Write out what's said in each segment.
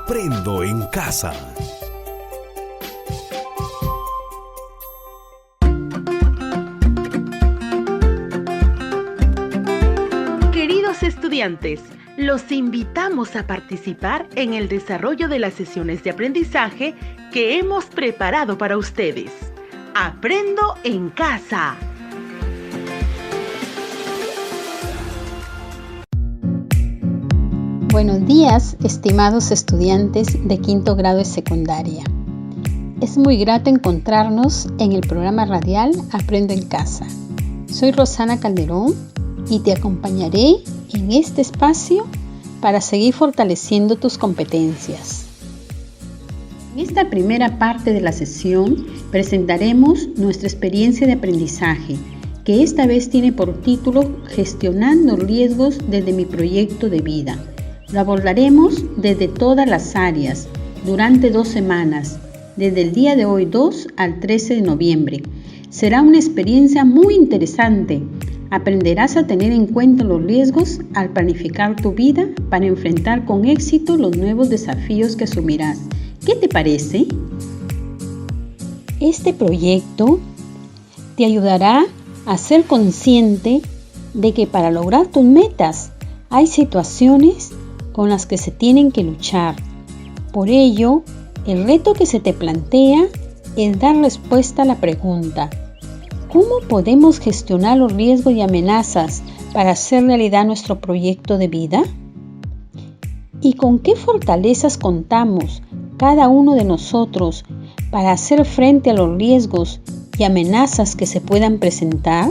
Aprendo en casa. Queridos estudiantes, los invitamos a participar en el desarrollo de las sesiones de aprendizaje que hemos preparado para ustedes. Aprendo en casa. Buenos días, estimados estudiantes de quinto grado de secundaria. Es muy grato encontrarnos en el programa radial Aprendo en Casa. Soy Rosana Calderón y te acompañaré en este espacio para seguir fortaleciendo tus competencias. En esta primera parte de la sesión presentaremos nuestra experiencia de aprendizaje, que esta vez tiene por título Gestionando riesgos desde mi proyecto de vida. Lo abordaremos desde todas las áreas, durante 2 semanas, desde el día de hoy 2 al 13 de noviembre. Será una experiencia muy interesante. Aprenderás a tener en cuenta los riesgos al planificar tu vida para enfrentar con éxito los nuevos desafíos que asumirás. ¿Qué te parece? Este proyecto te ayudará a ser consciente de que para lograr tus metas hay situaciones con las que se tienen que luchar. Por ello, el reto que se te plantea es dar respuesta a la pregunta: ¿cómo podemos gestionar los riesgos y amenazas para hacer realidad nuestro proyecto de vida? ¿Y con qué fortalezas contamos cada uno de nosotros para hacer frente a los riesgos y amenazas que se puedan presentar?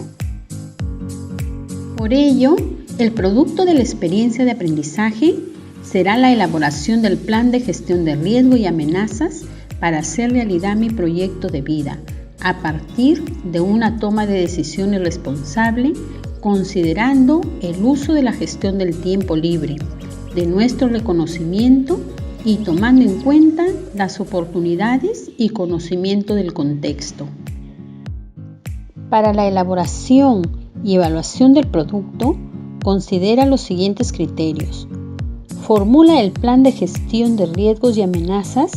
Por ello, el producto de la experiencia de aprendizaje será la elaboración del plan de gestión de riesgo y amenazas para hacer realidad mi proyecto de vida, a partir de una toma de decisiones responsable, considerando el uso de la gestión del tiempo libre, de nuestro reconocimiento y tomando en cuenta las oportunidades y conocimiento del contexto. Para la elaboración y evaluación del producto, considera los siguientes criterios. Formula el plan de gestión de riesgos y amenazas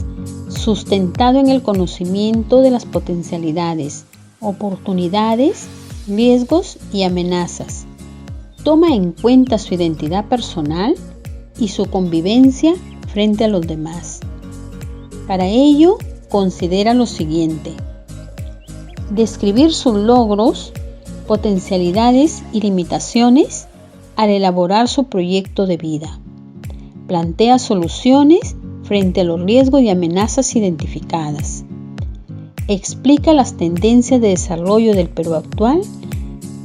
sustentado en el conocimiento de las potencialidades, oportunidades, riesgos y amenazas. Toma en cuenta su identidad personal y su convivencia frente a los demás. Para ello, considera lo siguiente: describir sus logros, potencialidades y limitaciones al elaborar su proyecto de vida. Plantea soluciones frente a los riesgos y amenazas identificadas. Explica las tendencias de desarrollo del Perú actual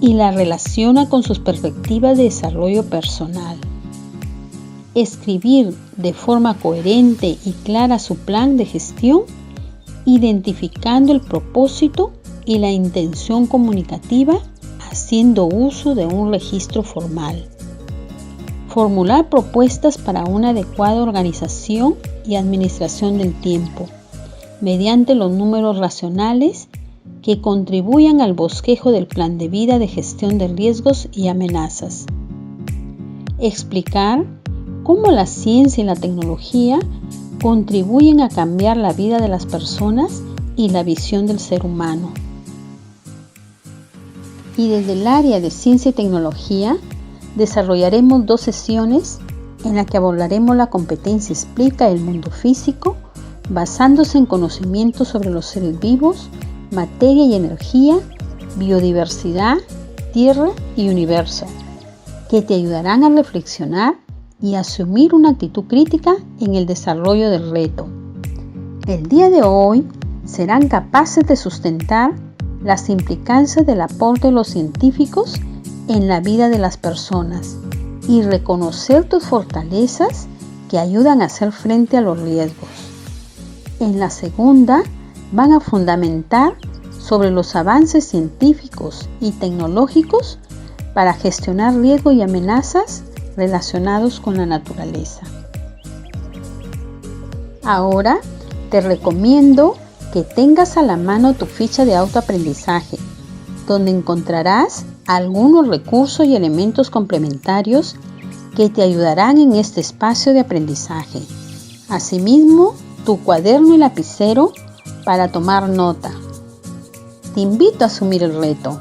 y las relaciona con sus perspectivas de desarrollo personal. Escribir de forma coherente y clara su plan de gestión, identificando el propósito y la intención comunicativa, haciendo uso de un registro formal. Formular propuestas para una adecuada organización y administración del tiempo, mediante los números racionales que contribuyan al bosquejo del plan de vida de gestión de riesgos y amenazas. Explicar cómo la ciencia y la tecnología contribuyen a cambiar la vida de las personas y la visión del ser humano. Y desde el área de ciencia y tecnología, desarrollaremos 2 sesiones en las que abordaremos la competencia Explica el mundo físico, basándose en conocimientos sobre los seres vivos, materia y energía, biodiversidad, tierra y universo, que te ayudarán a reflexionar y asumir una actitud crítica en el desarrollo del reto. El día de hoy serán capaces de sustentar las implicancias del aporte de los científicos en la vida de las personas y reconocer tus fortalezas que ayudan a hacer frente a los riesgos. En la segunda, van a fundamentar sobre los avances científicos y tecnológicos para gestionar riesgos y amenazas relacionados con la naturaleza. Ahora, te recomiendo que tengas a la mano tu ficha de autoaprendizaje, donde encontrarás algunos recursos y elementos complementarios que te ayudarán en este espacio de aprendizaje. Asimismo, tu cuaderno y lapicero para tomar nota. Te invito a asumir el reto.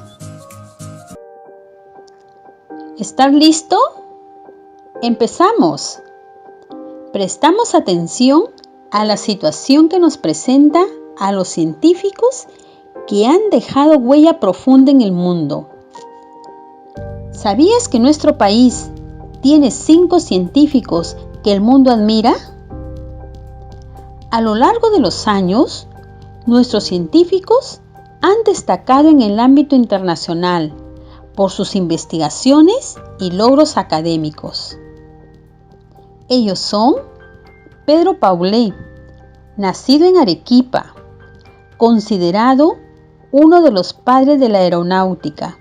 ¿Estás listo? ¡Empezamos! Prestamos atención a la situación que nos presenta a los científicos que han dejado huella profunda en el mundo. ¿Sabías que nuestro país tiene 5 científicos que el mundo admira? A lo largo de los años, nuestros científicos han destacado en el ámbito internacional por sus investigaciones y logros académicos. Ellos son Pedro Paulet, nacido en Arequipa, considerado uno de los padres de la aeronáutica.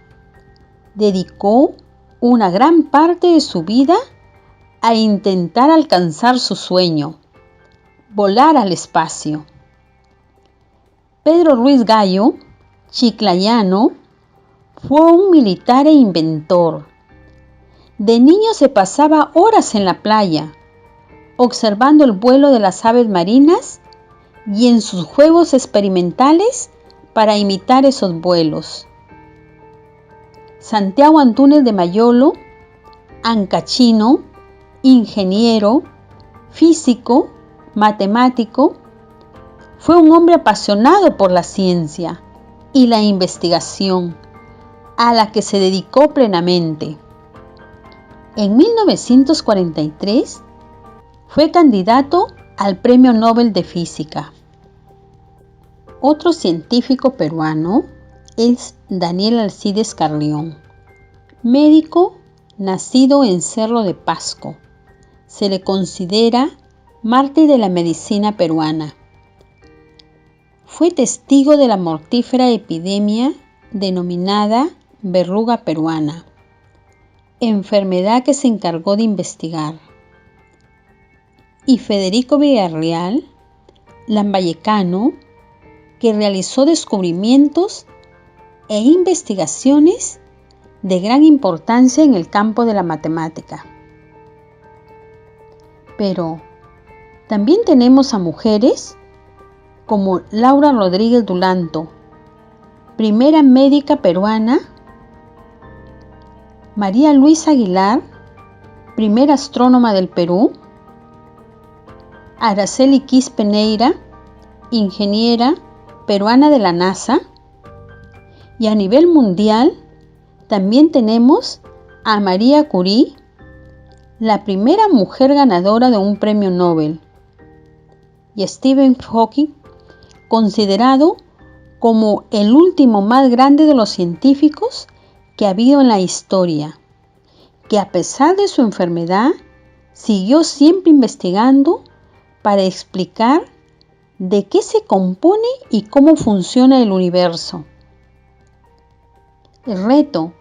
Dedicó una gran parte de su vida a intentar alcanzar su sueño, volar al espacio. Pedro Ruiz Gallo, chiclayano, fue un militar e inventor. De niño se pasaba horas en la playa, observando el vuelo de las aves marinas y en sus juegos experimentales para imitar esos vuelos. Santiago Antúnez de Mayolo, ancachino, ingeniero, físico, matemático, fue un hombre apasionado por la ciencia y la investigación, a la que se dedicó plenamente. En 1943 fue candidato al Premio Nobel de Física. Otro científico peruano es Daniel Alcides Carrión, médico nacido en Cerro de Pasco. Se le considera mártir de la medicina peruana. Fue testigo de la mortífera epidemia denominada verruga peruana, enfermedad que se encargó de investigar. Y Federico Villarreal, lambayecano, que realizó descubrimientos e investigaciones de gran importancia en el campo de la matemática. Pero también tenemos a mujeres como Laura Rodríguez Dulanto, primera médica peruana, María Luisa Aguilar, primera astrónoma del Perú, Araceli Quispe Neira, ingeniera peruana de la NASA, y a nivel mundial también tenemos a María Curie, la primera mujer ganadora de un premio Nobel, y Stephen Hawking, considerado como el último más grande de los científicos que ha habido en la historia, que a pesar de su enfermedad, siguió siempre investigando para explicar de qué se compone y cómo funciona el universo. El reto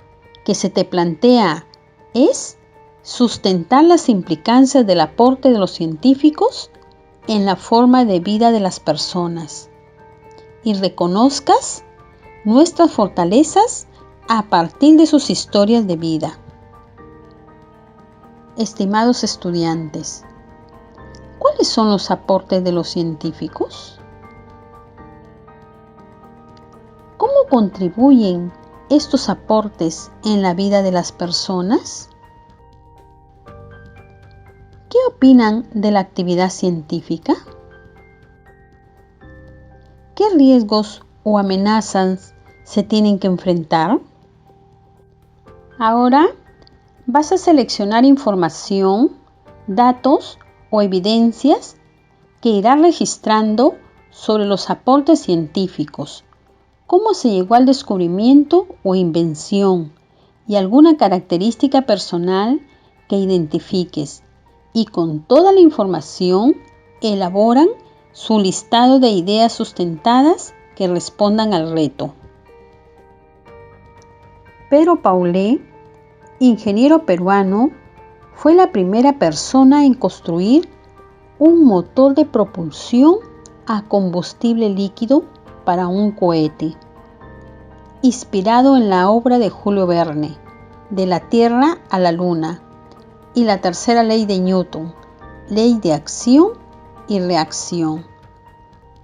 que se te plantea es sustentar las implicancias del aporte de los científicos en la forma de vida de las personas y reconozcas nuestras fortalezas a partir de sus historias de vida. Estimados estudiantes, ¿cuáles son los aportes de los científicos? ¿Cómo contribuyen estos aportes en la vida de las personas? ¿Qué opinan de la actividad científica? ¿Qué riesgos o amenazas se tienen que enfrentar? Ahora vas a seleccionar información, datos o evidencias que irás registrando sobre los aportes científicos, cómo se llegó al descubrimiento o invención y alguna característica personal que identifiques, y con toda la información elaboran su listado de ideas sustentadas que respondan al reto. Pedro Paulet, ingeniero peruano, fue la primera persona en construir un motor de propulsión a combustible líquido para un cohete, inspirado en la obra de Julio Verne, De la Tierra a la Luna, y la tercera ley de Newton, ley de acción y reacción.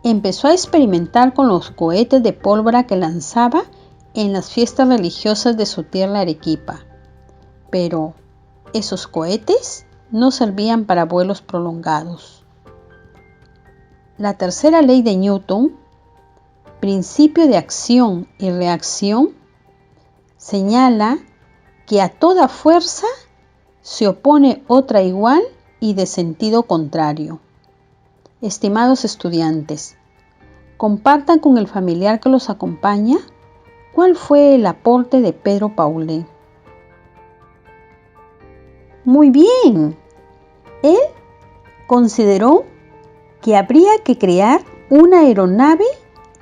Empezó a experimentar con los cohetes de pólvora que lanzaba en las fiestas religiosas de su tierra Arequipa. Pero esos cohetes no servían para vuelos prolongados. La tercera ley de Newton, principio de acción y reacción, señala que a toda fuerza se opone otra igual y de sentido contrario. Estimados estudiantes, compartan con el familiar que los acompaña cuál fue el aporte de Pedro Paulet. Muy bien, él consideró que habría que crear una aeronave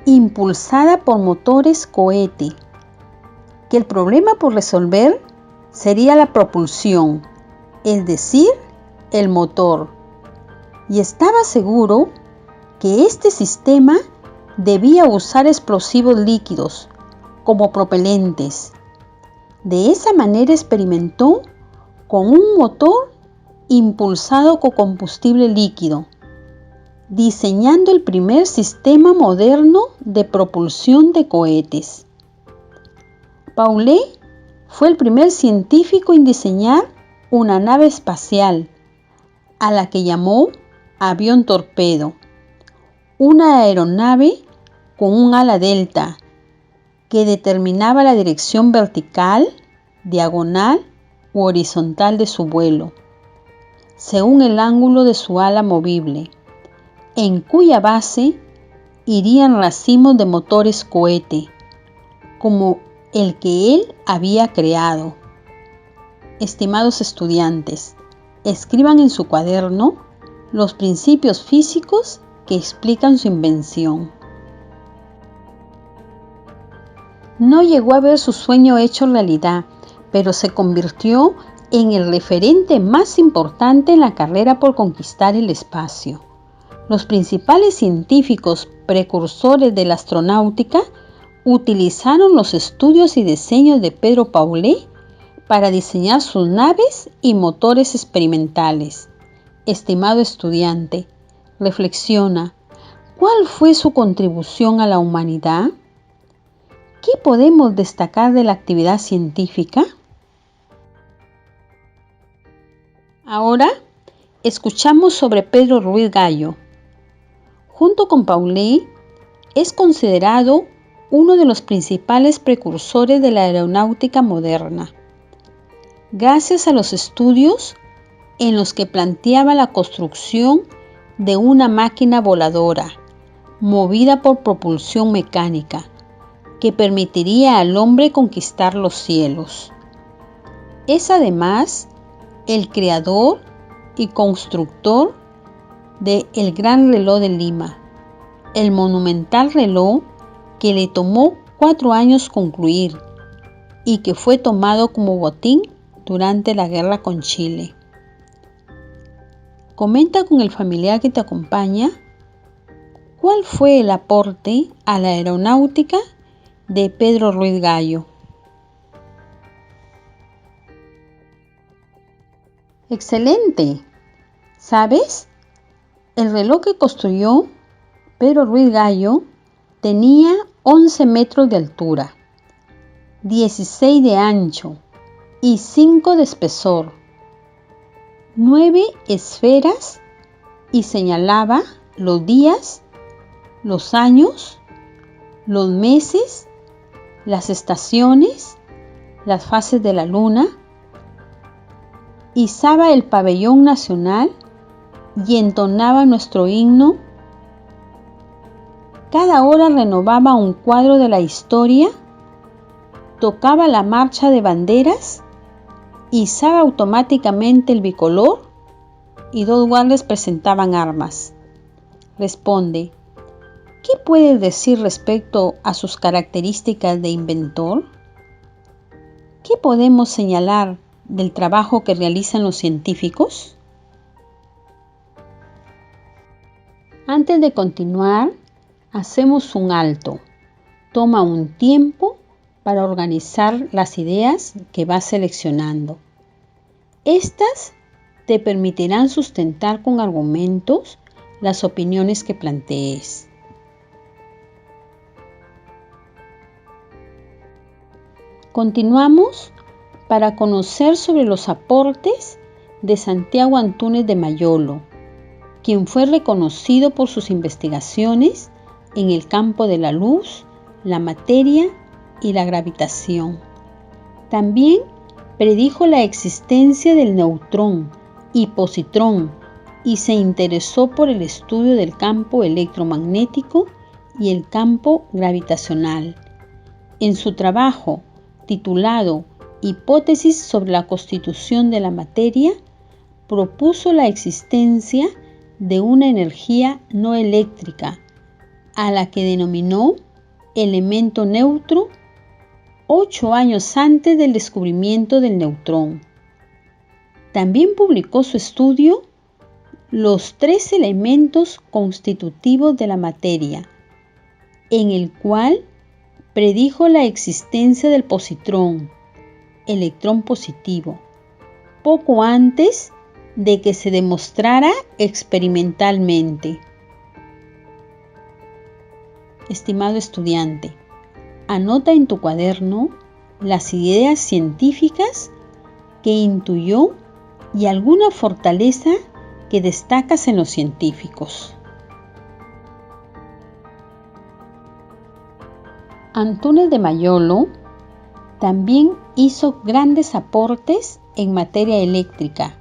impulsada por motores cohete, que el problema por resolver sería la propulsión, es decir, el motor, y estaba seguro que este sistema debía usar explosivos líquidos como propelentes. De esa manera experimentó con un motor impulsado con combustible líquido, diseñando el primer sistema moderno de propulsión de cohetes. Paulet fue el primer científico en diseñar una nave espacial, a la que llamó avión torpedo, una aeronave con un ala delta que determinaba la dirección vertical, diagonal u horizontal de su vuelo, según el ángulo de su ala movible, en cuya base irían racimos de motores cohete, como el que él había creado. Estimados estudiantes, escriban en su cuaderno los principios físicos que explican su invención. No llegó a ver su sueño hecho realidad, pero se convirtió en el referente más importante en la carrera por conquistar el espacio. Los principales científicos precursores de la astronáutica utilizaron los estudios y diseños de Pedro Paulet para diseñar sus naves y motores experimentales. Estimado estudiante, reflexiona, ¿cuál fue su contribución a la humanidad? ¿Qué podemos destacar de la actividad científica? Ahora escuchamos sobre Pedro Ruiz Gallo. Junto con Paulet, es considerado uno de los principales precursores de la aeronáutica moderna. Gracias a los estudios en los que planteaba la construcción de una máquina voladora movida por propulsión mecánica que permitiría al hombre conquistar los cielos. Es además el creador y constructor de el Gran Reloj de Lima, el monumental reloj que le tomó 4 años concluir y que fue tomado como botín durante la guerra con Chile. Comenta con el familiar que te acompaña cuál fue el aporte a la aeronáutica de Pedro Ruiz Gallo. ¡Excelente! ¿Sabes? El reloj que construyó Pedro Ruiz Gallo tenía 11 metros de altura, 16 de ancho y 5 de espesor, 9 esferas y señalaba los días, los años, los meses, las estaciones, las fases de la luna, izaba el pabellón nacional y entonaba nuestro himno. Cada hora renovaba un cuadro de la historia, tocaba la marcha de banderas, izaba automáticamente el bicolor y 2 guardias presentaban armas. Responde, ¿qué puedes decir respecto a sus características de inventor? ¿Qué podemos señalar del trabajo que realizan los científicos? Antes de continuar, hacemos un alto. Toma un tiempo para organizar las ideas que vas seleccionando. Estas te permitirán sustentar con argumentos las opiniones que plantees. Continuamos para conocer sobre los aportes de Santiago Antúnez de Mayolo, quien fue reconocido por sus investigaciones en el campo de la luz, la materia y la gravitación. También predijo la existencia del neutrón y positrón y se interesó por el estudio del campo electromagnético y el campo gravitacional. En su trabajo, titulado Hipótesis sobre la constitución de la materia, propuso la existencia de una energía no eléctrica, a la que denominó elemento neutro 8 años antes del descubrimiento del neutrón. También publicó su estudio Los 3 elementos constitutivos de la materia, en el cual predijo la existencia del positrón, electrón positivo, poco antes de que se demostrara experimentalmente. Estimado estudiante, anota en tu cuaderno las ideas científicas que intuyó y alguna fortaleza que destacas en los científicos. Antúnez de Mayolo también hizo grandes aportes en materia eléctrica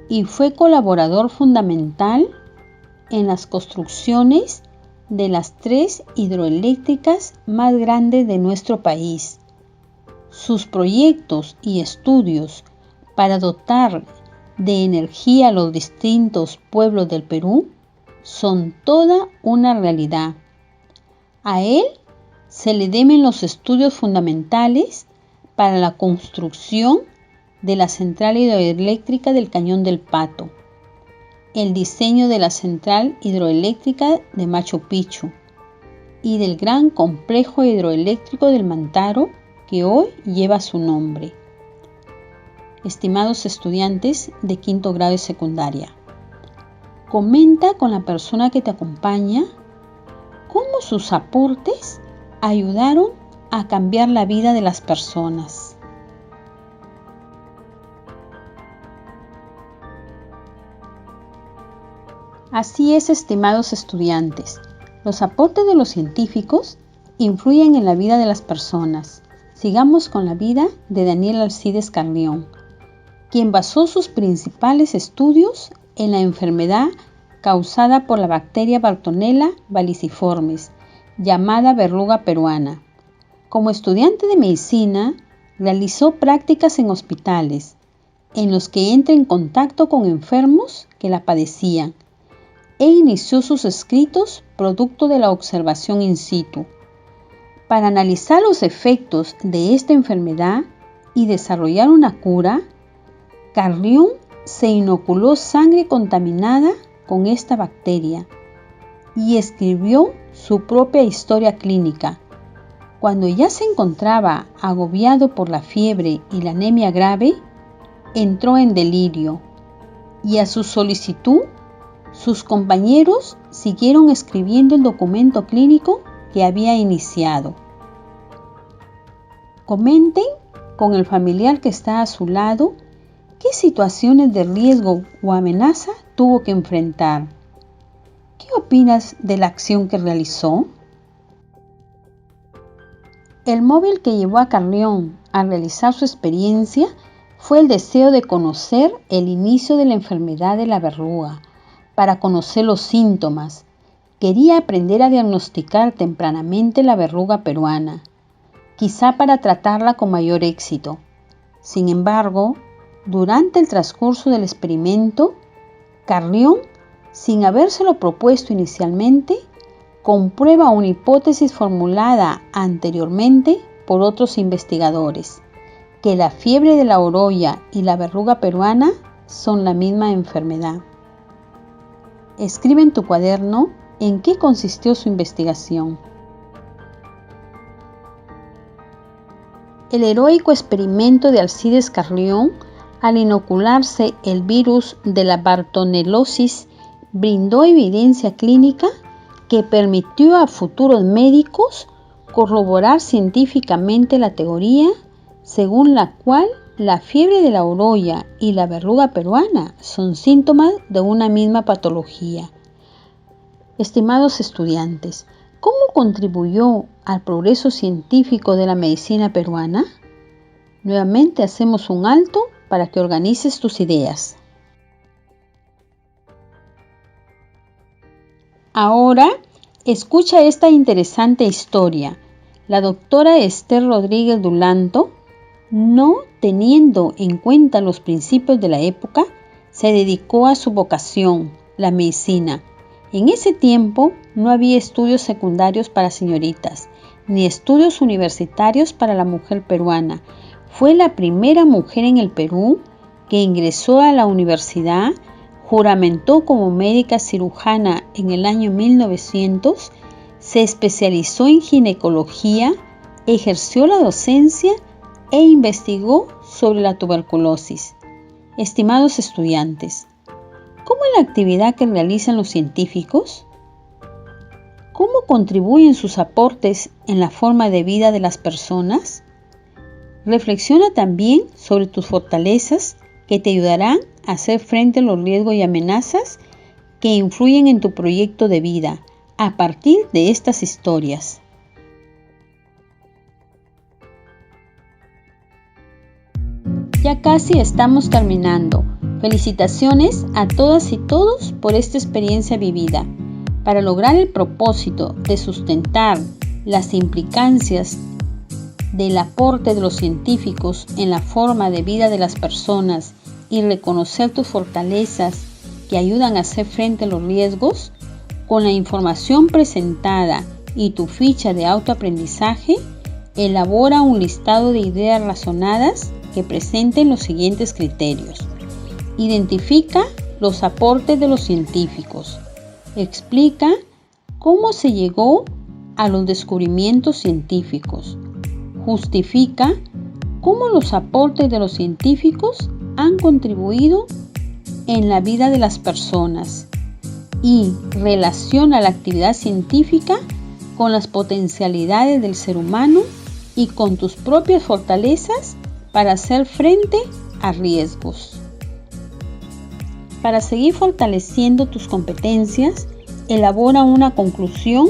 y fue colaborador fundamental en las construcciones de las 3 hidroeléctricas más grandes de nuestro país. Sus proyectos y estudios para dotar de energía a los distintos pueblos del Perú son toda una realidad. A él se le deben los estudios fundamentales para la construcción de la central hidroeléctrica del Cañón del Pato, el diseño de la central hidroeléctrica de Machu Picchu y del gran complejo hidroeléctrico del Mantaro que hoy lleva su nombre. Estimados estudiantes de quinto grado y secundaria, comenta con la persona que te acompaña cómo sus aportes ayudaron a cambiar la vida de las personas. Así es, estimados estudiantes, los aportes de los científicos influyen en la vida de las personas. Sigamos con la vida de Daniel Alcides Carrión, quien basó sus principales estudios en la enfermedad causada por la bacteria Bartonella falciformis, llamada verruga peruana. Como estudiante de medicina, realizó prácticas en hospitales, en los que entra en contacto con enfermos que la padecían, e inició sus escritos producto de la observación in situ. Para analizar los efectos de esta enfermedad y desarrollar una cura, Carrión se inoculó sangre contaminada con esta bacteria y escribió su propia historia clínica. Cuando ya se encontraba agobiado por la fiebre y la anemia grave, entró en delirio y a su solicitud, sus compañeros siguieron escribiendo el documento clínico que había iniciado. Comenten con el familiar que está a su lado qué situaciones de riesgo o amenaza tuvo que enfrentar. ¿Qué opinas de la acción que realizó? El móvil que llevó a Carrión a realizar su experiencia fue el deseo de conocer el inicio de la enfermedad de la verruga, para conocer los síntomas. Quería aprender a diagnosticar tempranamente la verruga peruana, quizá para tratarla con mayor éxito. Sin embargo, durante el transcurso del experimento, Carrión, sin habérselo propuesto inicialmente, comprueba una hipótesis formulada anteriormente por otros investigadores, que la fiebre de la orolla y la verruga peruana son la misma enfermedad. Escribe en tu cuaderno en qué consistió su investigación. El heroico experimento de Alcides Carrión al inocularse el virus de la bartonellosis brindó evidencia clínica que permitió a futuros médicos corroborar científicamente la teoría según la cual la fiebre de la orolla y la verruga peruana son síntomas de una misma patología. Estimados estudiantes, ¿cómo contribuyó al progreso científico de la medicina peruana? Nuevamente hacemos un alto para que organices tus ideas. Ahora, escucha esta interesante historia. La doctora Esther Rodríguez Dulanto, no teniendo en cuenta los principios de la época, se dedicó a su vocación, la medicina. En ese tiempo no había estudios secundarios para señoritas, ni estudios universitarios para la mujer peruana. Fue la primera mujer en el Perú que ingresó a la universidad, juramentó como médica cirujana en el año 1900, se especializó en ginecología, ejerció la docencia e investigó sobre la tuberculosis. Estimados estudiantes, ¿cómo es la actividad que realizan los científicos? ¿Cómo contribuyen sus aportes en la forma de vida de las personas? Reflexiona también sobre tus fortalezas que te ayudarán a hacer frente a los riesgos y amenazas que influyen en tu proyecto de vida a partir de estas historias. Ya casi estamos terminando. Felicitaciones a todas y todos por esta experiencia vivida. Para lograr el propósito de sustentar las implicancias del aporte de los científicos en la forma de vida de las personas y reconocer tus fortalezas que ayudan a hacer frente a los riesgos, con la información presentada y tu ficha de autoaprendizaje, elabora un listado de ideas razonadas que presenten los siguientes criterios. Identifica los aportes de los científicos. Explica cómo se llegó a los descubrimientos científicos. Justifica cómo los aportes de los científicos han contribuido en la vida de las personas y relaciona la actividad científica con las potencialidades del ser humano y con tus propias fortalezas para hacer frente a riesgos. Para seguir fortaleciendo tus competencias, elabora una conclusión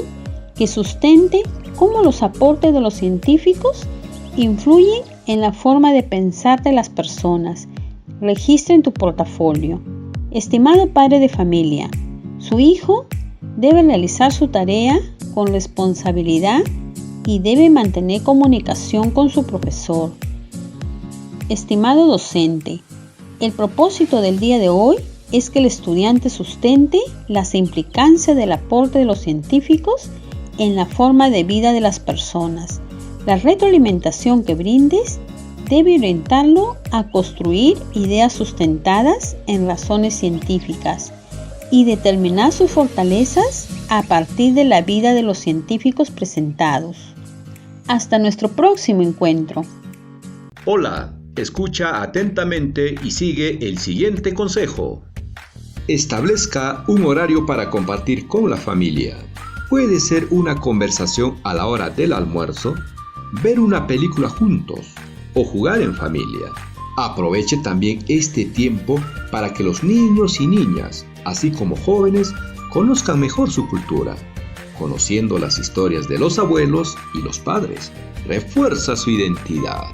que sustente cómo los aportes de los científicos influyen en la forma de pensar de las personas. Registra en tu portafolio. Estimado padre de familia, su hijo debe realizar su tarea con responsabilidad y debe mantener comunicación con su profesor. Estimado docente, el propósito del día de hoy es que el estudiante sustente las implicancias del aporte de los científicos en la forma de vida de las personas. La retroalimentación que brindes debe orientarlo a construir ideas sustentadas en razones científicas y determinar sus fortalezas a partir de la vida de los científicos presentados. Hasta nuestro próximo encuentro. Hola, escucha atentamente y sigue el siguiente consejo. Establezca un horario para compartir con la familia. Puede ser una conversación a la hora del almuerzo, ver una película juntos o jugar en familia. Aproveche también este tiempo para que los niños y niñas, así como jóvenes, conozcan mejor su cultura. Conociendo las historias de los abuelos y los padres, refuerza su identidad.